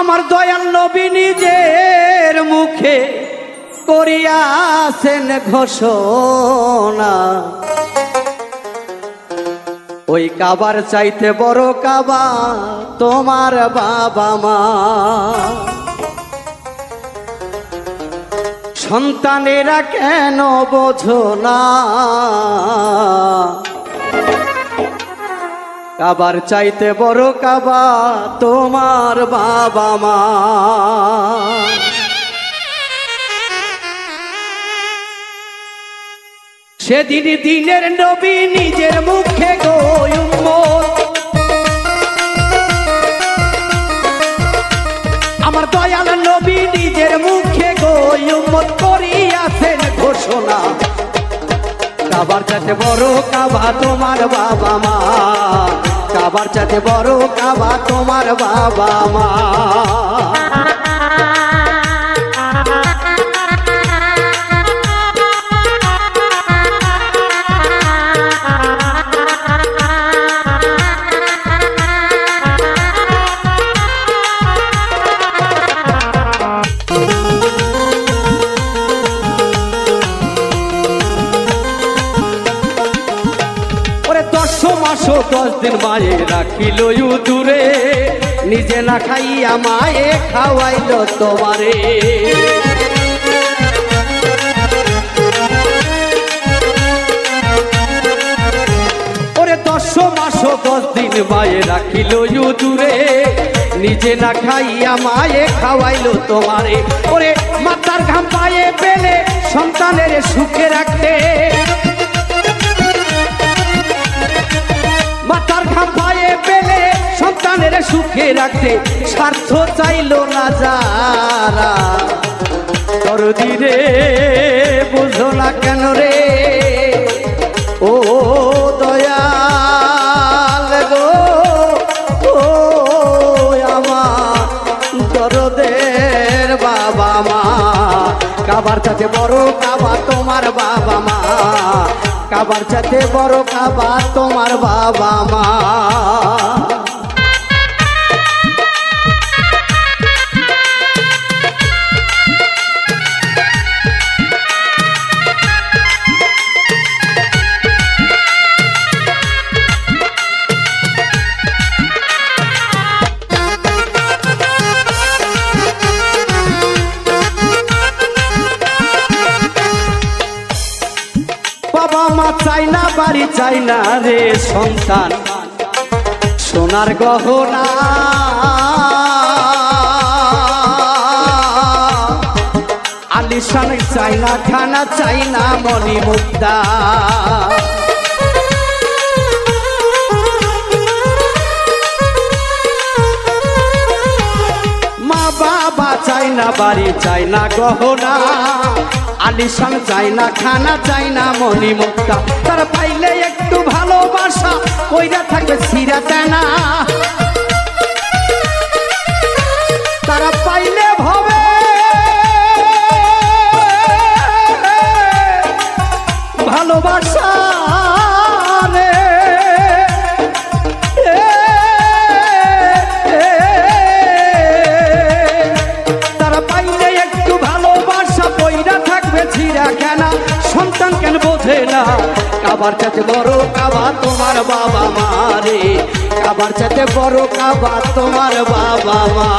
আমার দয়াল নবী নিজের মুখে করিয়াছেন ঘোষণা, ওই কাবার চাইতে বড় কাবা তোমার বাবা মা। সন্তানেরা কেন বোঝো না, কাবার চাইতে বড় কাবা তোমার বাবা মা। সেদিন দিনের নবী নিজের মুখে গো উম্মত, আমার দয়াল নবী নিজের মুখে গো উম্মত করিয়াছেন ঘোষণা, কাবার চাইতে বড় কাবা তোমার বাবা মা, কাবার চাইতে বড় কাবা তোমার বাবা মা। মাসো 10 দিন মায়ে রাখিল দূরে, নিজে না খাইয়া মায়ে খাওয়াইল তোমারে। ওরে 10 মাসো 10 দিন মায়ে রাখিল দূরে, নিজে না খাইয়া মায়ে খাওয়াইল তোমারে। ওরে মাথার ঘাম পায়ে পেলে সন্তানের সুখে রাখতে, মাথার ঘাম পায়ে পেলে সন্তানের সুখে রাখতে, স্বার্থ চাইল না যারা। দরদি রে বুঝো না কেন রে ও দয়াল গো, ও আমার দরদের বাবা মা। কাবার চাইতে বড় কাবা তোমার বাবা মা, কাবার চাইতে বড় কাবা তোমার বাবা মা। বাবা মা চাই না বাড়ি চাই না রে সন্তান সোনার গহনা, আলিশান চাই না খানা চাই না মণি মুক্তা। মা বাবা চাই না বাড়ি চাই না গহনা, আলিশান চাই না খানা চাই না মণি মুক্তা। তারা পাইলে একটু ভালোবাসা কইরা থাকবে সিরা তেনা, তারা পাইলে ভবে ভালোবাসা রে। তারা পাইলে একটু ভালোবাসা কইরা থাকবে ছিড়া কেনা, সন্তান কেন বোঝে না কাবার চাইতে বড় কাবা তোমার বাবা মা রে, কাবার চাইতে বড় কাবা তোমার বাবা মা।